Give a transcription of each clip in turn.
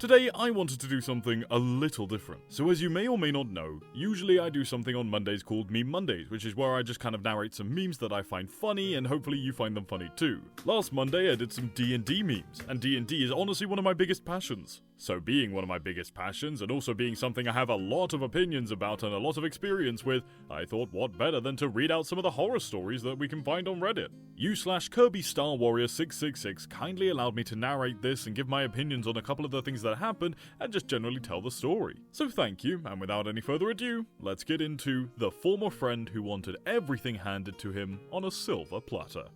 Today, I wanted to do something a little different. So as you may or may not know, usually I do something on Mondays called Meme Mondays, which is where I just kind of narrate some memes that I find funny, and hopefully you find them funny too. Last Monday, I did some D&D memes, and D&D is honestly one of my biggest passions. So being one of my biggest passions, and also being something I have a lot of opinions about and a lot of experience with, I thought what better than to read out some of the horror stories that we can find on Reddit. U/Kirby Star Warrior 666 kindly allowed me to narrate this and give my opinions on a couple of the things that happened, and just generally tell the story. So thank you, and without any further ado, let's get into the former friend who wanted everything handed to him on a silver platter.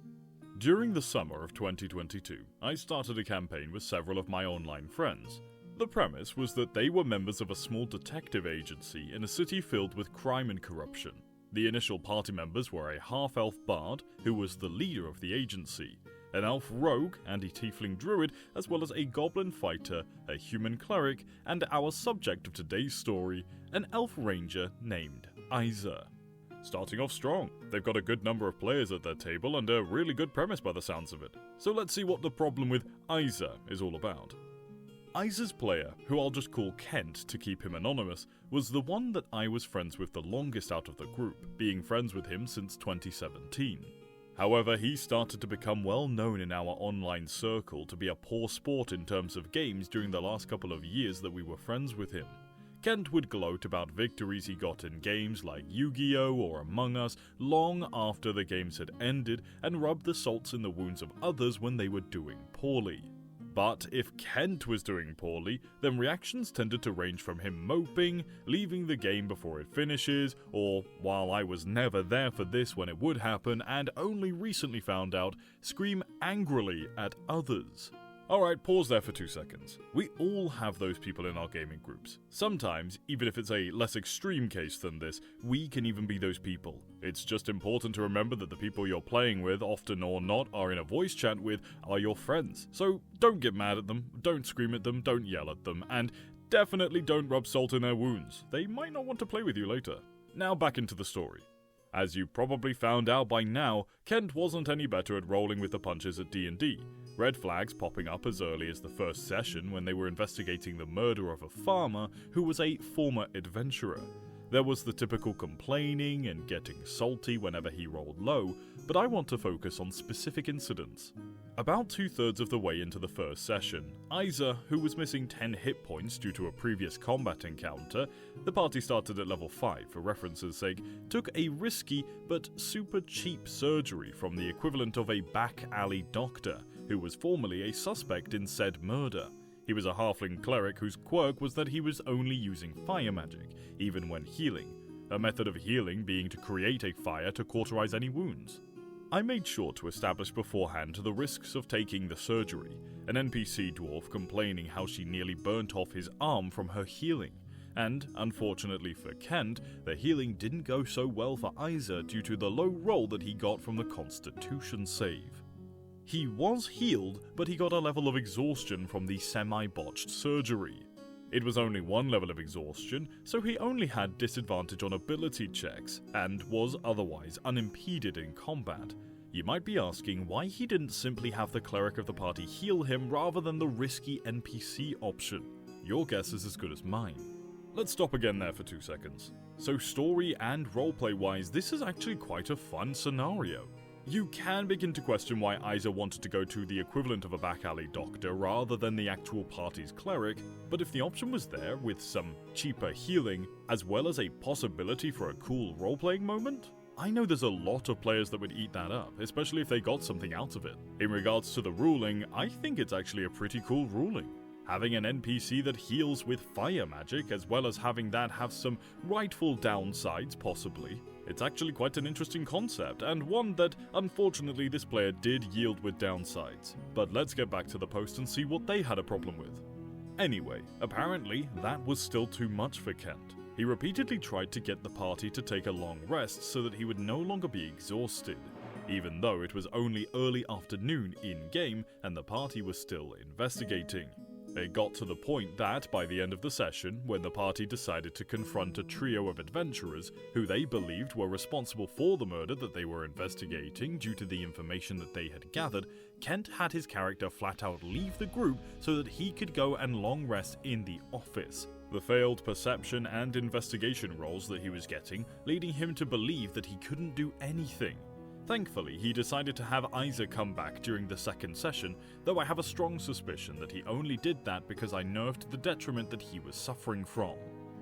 During the summer of 2022, I started a campaign with several of my online friends. The premise was that they were members of a small detective agency in a city filled with crime and corruption. The initial party members were a half-elf bard, who was the leader of the agency, an elf rogue and a tiefling druid, as well as a goblin fighter, a human cleric, and our subject of today's story, an elf ranger named Isa. Starting off strong, they've got a good number of players at their table and a really good premise by the sounds of it. So let's see what the problem with Isa is all about. Isa's player, who I'll just call Kent to keep him anonymous, was the one that I was friends with the longest out of the group, being friends with him since 2017. However, he started to become well known in our online circle to be a poor sport in terms of games during the last couple of years that we were friends with him. Kent would gloat about victories he got in games like Yu-Gi-Oh! Or Among Us long after the games had ended, and rub the salts in the wounds of others when they were doing poorly. But if Kent was doing poorly, then reactions tended to range from him moping, leaving the game before it finishes, or, while I was never there for this when it would happen and only recently found out, scream angrily at others. Alright, pause there for 2 seconds. We all have those people in our gaming groups. Sometimes, even if it's a less extreme case than this, we can even be those people. It's just important to remember that the people you're playing with, often or not, are in a voice chat with, are your friends. So don't get mad at them, don't scream at them, don't yell at them, and definitely don't rub salt in their wounds. They might not want to play with you later. Now back into the story. As you probably found out by now, Kent wasn't any better at rolling with the punches at D&D. Red flags popping up as early as the first session when they were investigating the murder of a farmer who was a former adventurer. There was the typical complaining and getting salty whenever he rolled low, but I want to focus on specific incidents. About 2/3 of the way into the first session, Isa, who was missing 10 hit points due to a previous combat encounter, the party started at level 5 for reference's sake, took a risky but super cheap surgery from the equivalent of a back alley doctor, who was formerly a suspect in said murder. He was a halfling cleric whose quirk was that he was only using fire magic, even when healing, a method of healing being to create a fire to cauterize any wounds. I made sure to establish beforehand the risks of taking the surgery, an NPC dwarf complaining how she nearly burnt off his arm from her healing, and, unfortunately for Kent, the healing didn't go so well for Isa due to the low roll that he got from the Constitution save. He was healed, but he got a level of exhaustion from the semi-botched surgery. It was only one level of exhaustion, so he only had disadvantage on ability checks, and was otherwise unimpeded in combat. You might be asking why he didn't simply have the cleric of the party heal him rather than the risky NPC option. Your guess is as good as mine. Let's stop again there for 2 seconds. So story and roleplay wise, this is actually quite a fun scenario. You can begin to question why Isa wanted to go to the equivalent of a back alley doctor rather than the actual party's cleric, but if the option was there with some cheaper healing, as well as a possibility for a cool role-playing moment, I know there's a lot of players that would eat that up, especially if they got something out of it. In regards to the ruling, I think it's actually a pretty cool ruling. Having an NPC that heals with fire magic, as well as having that have some rightful downsides, possibly. It's actually quite an interesting concept, and one that, unfortunately, this player did yield with downsides. But let's get back to the post and see what they had a problem with. Anyway, apparently, that was still too much for Kent. He repeatedly tried to get the party to take a long rest so that he would no longer be exhausted, even though it was only early afternoon in-game and the party was still investigating. It got to the point that, by the end of the session, when the party decided to confront a trio of adventurers who they believed were responsible for the murder that they were investigating due to the information that they had gathered, Kent had his character flat out leave the group so that he could go and long rest in the office. The failed perception and investigation rolls that he was getting, leading him to believe that he couldn't do anything. Thankfully, he decided to have Isa come back during the second session, though I have a strong suspicion that he only did that because I nerfed the detriment that he was suffering from.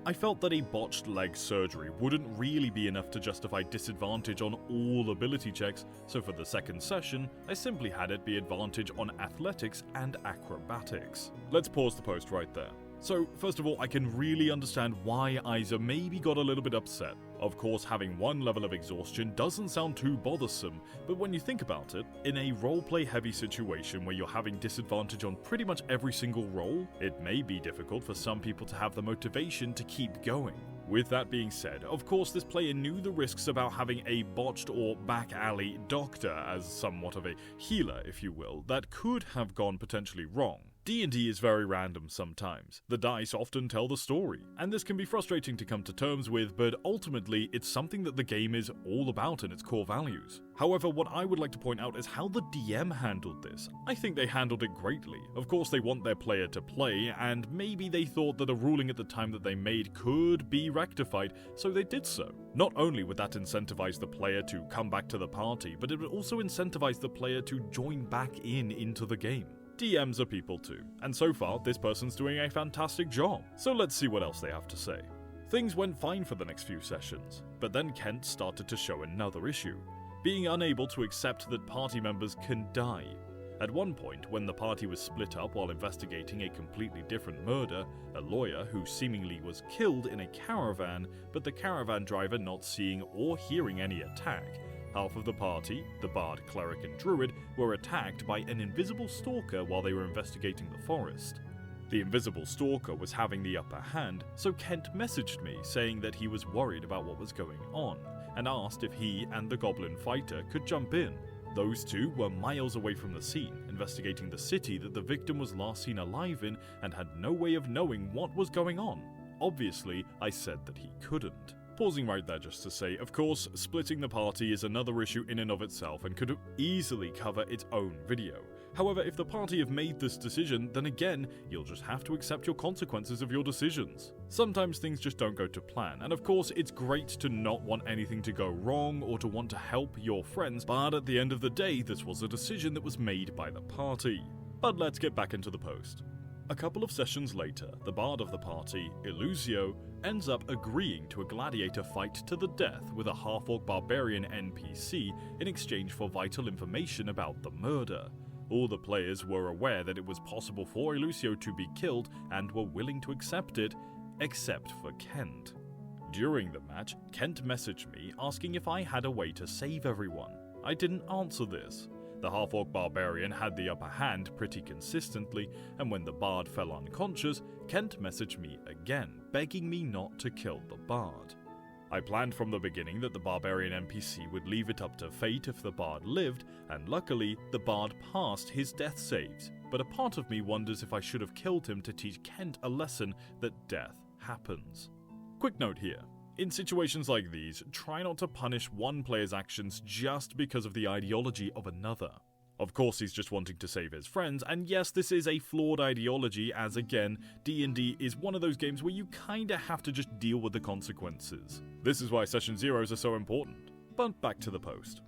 I felt that a botched leg surgery wouldn't really be enough to justify disadvantage on all ability checks, so for the second session, I simply had it be advantage on athletics and acrobatics. Let's pause the post right there. So, first of all, I can really understand why Isa maybe got a little bit upset. Of course, having one level of exhaustion doesn't sound too bothersome, but when you think about it, in a roleplay heavy situation where you're having disadvantage on pretty much every single roll, it may be difficult for some people to have the motivation to keep going. With that being said, of course this player knew the risks about having a botched or back alley doctor as somewhat of a healer, if you will, that could have gone potentially wrong. D&D is very random sometimes. The dice often tell the story, and this can be frustrating to come to terms with, but ultimately it's something that the game is all about in its core values. However, what I would like to point out is how the DM handled this. I think they handled it greatly. Of course they want their player to play, and maybe they thought that a ruling at the time that they made could be rectified, so they did so. Not only would that incentivize the player to come back to the party, but it would also incentivize the player to join back into the game. DMs are people too, and so far this person's doing a fantastic job, so let's see what else they have to say. Things went fine for the next few sessions, but then Kent started to show another issue, being unable to accept that party members can die. At one point, when the party was split up while investigating a completely different murder, a lawyer who seemingly was killed in a caravan, but the caravan driver not seeing or hearing any attack, half of the party, the bard, cleric and druid, were attacked by an invisible stalker while they were investigating the forest. The invisible stalker was having the upper hand, so Kent messaged me saying that he was worried about what was going on, and asked if he and the goblin fighter could jump in. Those two were miles away from the scene, investigating the city that the victim was last seen alive in and had no way of knowing what was going on. Obviously, I said that he couldn't. Pausing right there just to say, of course, splitting the party is another issue in and of itself and could easily cover its own video. However, if the party have made this decision, then again, you'll just have to accept your consequences of your decisions. Sometimes things just don't go to plan, and of course, it's great to not want anything to go wrong or to want to help your friends, but at the end of the day, this was a decision that was made by the party. But let's get back into the post. A couple of sessions later, the bard of the party, Illusio, ends up agreeing to a gladiator fight to the death with a half-orc barbarian NPC in exchange for vital information about the murder. All the players were aware that it was possible for Illusio to be killed and were willing to accept it, except for Kent. During the match, Kent messaged me asking if I had a way to save everyone. I didn't answer this. The half-orc barbarian had the upper hand pretty consistently, and when the bard fell unconscious, Kent messaged me again, begging me not to kill the bard. I planned from the beginning that the barbarian NPC would leave it up to fate if the bard lived, and luckily, the bard passed his death saves, but a part of me wonders if I should have killed him to teach Kent a lesson that death happens. Quick note here. In situations like these, try not to punish one player's actions just because of the ideology of another. Of course, he's just wanting to save his friends, and yes, this is a flawed ideology, as again, D&D is one of those games where you kinda have to just deal with the consequences. This is why session zeros are so important. But back to the post.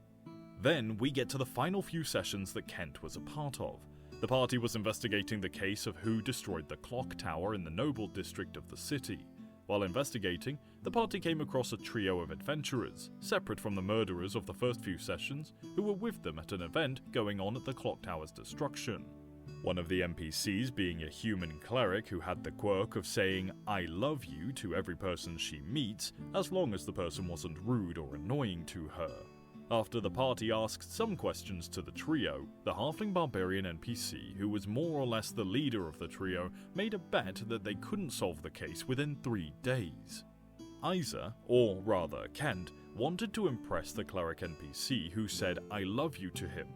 Then we get to the final few sessions that Kent was a part of. The party was investigating the case of who destroyed the clock tower in the noble district of the city. While investigating, the party came across a trio of adventurers, separate from the murderers of the first few sessions, who were with them at an event going on at the clock tower's destruction. One of the NPCs being a human cleric who had the quirk of saying "I love you" to every person she meets, as long as the person wasn't rude or annoying to her. After the party asked some questions to the trio, the halfling barbarian NPC, who was more or less the leader of the trio, made a bet that they couldn't solve the case within 3 days. Isa, or rather Kent, wanted to impress the cleric NPC who said "I love you" to him.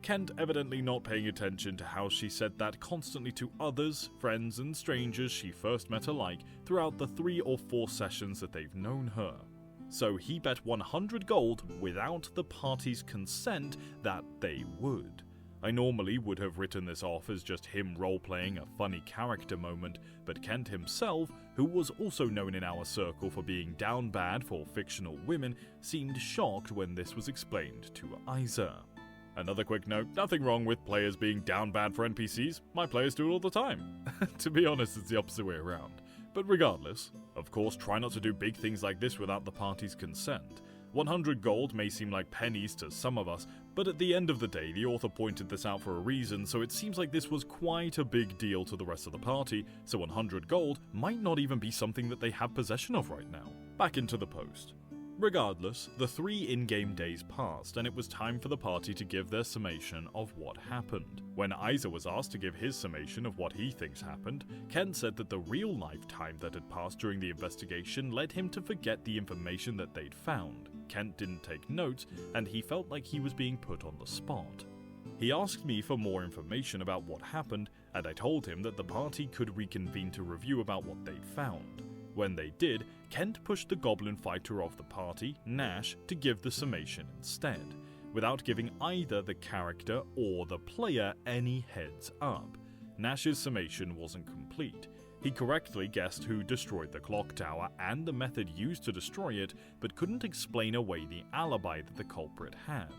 Kent evidently not paying attention to how she said that constantly to others, friends and strangers she first met alike throughout the 3 or 4 sessions that they've known her. So he bet 100 gold without the party's consent that they would. I normally would have written this off as just him role-playing a funny character moment, but Kent himself, who was also known in our circle for being down bad for fictional women, seemed shocked when this was explained to Isa. Another quick note, nothing wrong with players being down bad for NPCs, my players do it all the time. To be honest, it's the opposite way around. But regardless, of course try not to do big things like this without the party's consent. 100 gold may seem like pennies to some of us, but at the end of the day the author pointed this out for a reason, so it seems like this was quite a big deal to the rest of the party, so 100 gold might not even be something that they have possession of right now. Back into the post. Regardless, the 3 in-game days passed, and it was time for the party to give their summation of what happened. When Isa was asked to give his summation of what he thinks happened, Ken said that the real-life time that had passed during the investigation led him to forget the information that they'd found. Kent didn't take notes, and he felt like he was being put on the spot. He asked me for more information about what happened, and I told him that the party could reconvene to review about what they'd found. When they did, Kent pushed the goblin fighter of the party, Nash, to give the summation instead, without giving either the character or the player any heads up. Nash's summation wasn't complete. He correctly guessed who destroyed the clock tower and the method used to destroy it, but couldn't explain away the alibi that the culprit had.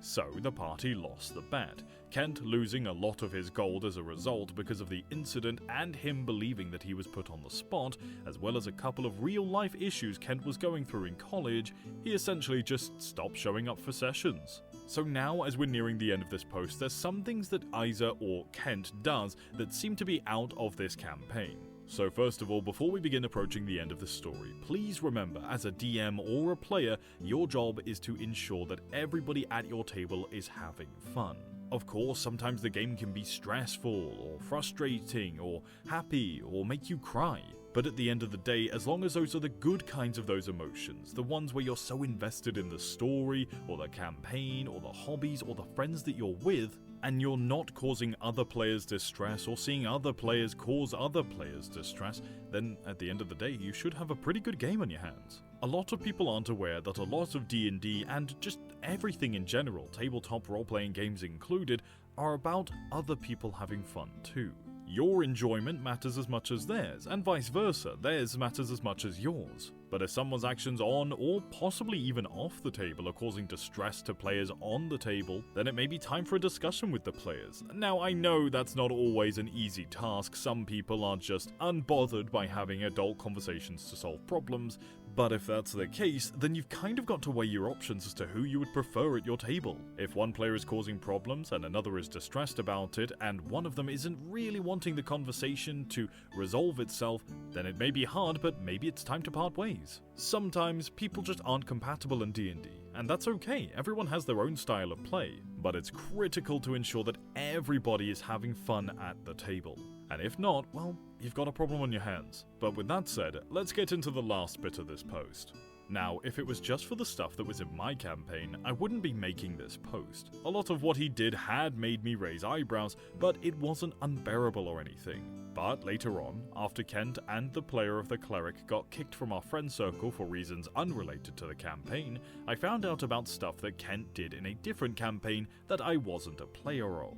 So the party lost the bet, Kent losing a lot of his gold as a result because of the incident and him believing that he was put on the spot, as well as a couple of real-life issues Kent was going through in college. He essentially just stopped showing up for sessions. So now, as we're nearing the end of this post, there's some things that Isa or Kent does that seem to be out of this campaign. So first of all, before we begin approaching the end of the story, please remember, as a DM or a player, your job is to ensure that everybody at your table is having fun. Of course, sometimes the game can be stressful, or frustrating, or happy, or make you cry. But at the end of the day, as long as those are the good kinds of those emotions, the ones where you're so invested in the story, or the campaign, or the hobbies, or the friends that you're with, and you're not causing other players distress or seeing other players cause other players distress, then at the end of the day you should have a pretty good game on your hands. A lot of people aren't aware that a lot of D&D and just everything in general, tabletop role-playing games included, are about other people having fun too. Your enjoyment matters as much as theirs, and vice versa, theirs matters as much as yours. But if someone's actions on, or possibly even off the table, are causing distress to players on the table, then it may be time for a discussion with the players. Now, I know that's not always an easy task. Some people are just unbothered by having adult conversations to solve problems, but if that's the case, then you've kind of got to weigh your options as to who you would prefer at your table. If one player is causing problems and another is distressed about it, and one of them isn't really wanting the conversation to resolve itself, then it may be hard, but maybe it's time to part ways. Sometimes people just aren't compatible in D&D, and that's okay. Everyone has their own style of play, but it's critical to ensure that everybody is having fun at the table. And if not, well, you've got a problem on your hands. But with that said, let's get into the last bit of this post. Now, if it was just for the stuff that was in my campaign, I wouldn't be making this post. A lot of what he did had made me raise eyebrows, but it wasn't unbearable or anything. But later on, after Kent and the player of the cleric got kicked from our friend circle for reasons unrelated to the campaign, I found out about stuff that Kent did in a different campaign that I wasn't a player of.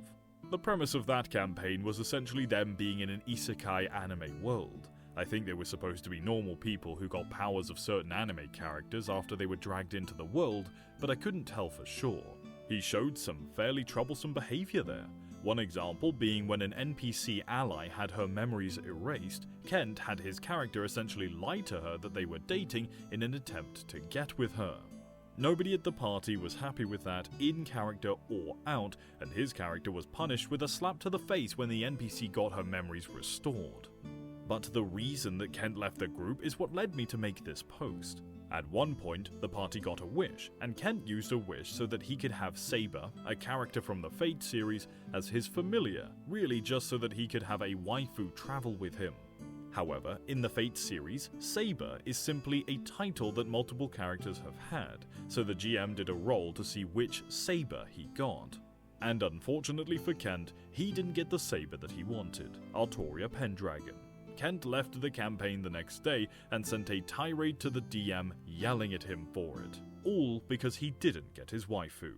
The premise of that campaign was essentially them being in an isekai anime world. I think they were supposed to be normal people who got powers of certain anime characters after they were dragged into the world, but I couldn't tell for sure. He showed some fairly troublesome behavior there. One example being when an NPC ally had her memories erased, Kent had his character essentially lie to her that they were dating in an attempt to get with her. Nobody at the party was happy with that, in character or out, and his character was punished with a slap to the face when the NPC got her memories restored. But the reason that Kent left the group is what led me to make this post. At one point, the party got a wish, and Kent used a wish so that he could have Saber, a character from the Fate series, as his familiar, really just so that he could have a waifu travel with him. However, in the Fate series, Saber is simply a title that multiple characters have had, so the GM did a roll to see which Saber he got. And unfortunately for Kent, he didn't get the saber that he wanted, Artoria Pendragon. Kent left the campaign the next day and sent a tirade to the DM yelling at him for it, all because he didn't get his waifu.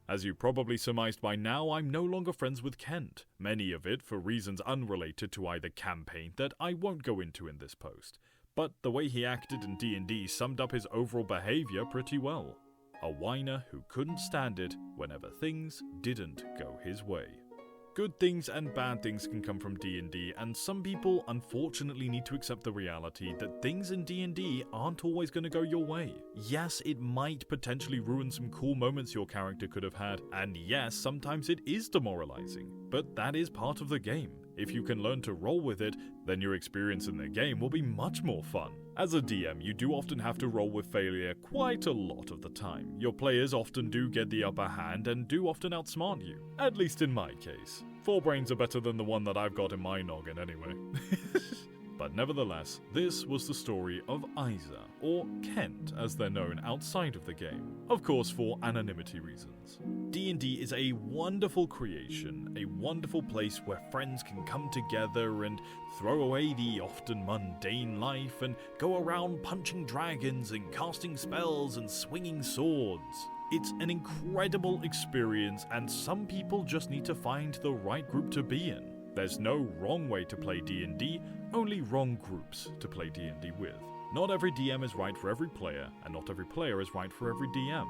As you probably surmised by now, I'm no longer friends with Kent, many of it for reasons unrelated to either campaign that I won't go into in this post, but the way he acted in D&D summed up his overall behaviour pretty well. A whiner who couldn't stand it whenever things didn't go his way. Good things and bad things can come from D&D, and some people unfortunately need to accept the reality that things in D&D aren't always going to go your way. Yes, it might potentially ruin some cool moments your character could have had, and yes, sometimes it is demoralizing, but that is part of the game. If you can learn to roll with it, then your experience in the game will be much more fun. As a DM, you do often have to roll with failure quite a lot of the time. Your players often do get the upper hand and do often outsmart you, at least in my case. 4 brains are better than the one that I've got in my noggin anyway. But nevertheless, this was the story of Isa, or Kent as they're known outside of the game, of course for anonymity reasons. D&D is a wonderful creation, a wonderful place where friends can come together and throw away the often mundane life and go around punching dragons and casting spells and swinging swords. It's an incredible experience, and some people just need to find the right group to be in. There's no wrong way to play D&D, only wrong groups to play D&D with. Not every DM is right for every player, and not every player is right for every DM,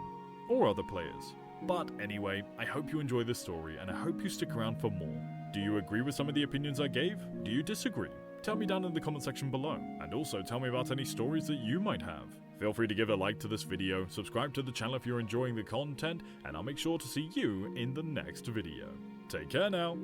or other players. But anyway, I hope you enjoy this story, and I hope you stick around for more. Do you agree with some of the opinions I gave? Do you disagree? Tell me down in the comment section below, and also tell me about any stories that you might have. Feel free to give a like to this video, subscribe to the channel if you're enjoying the content, and I'll make sure to see you in the next video. Take care now!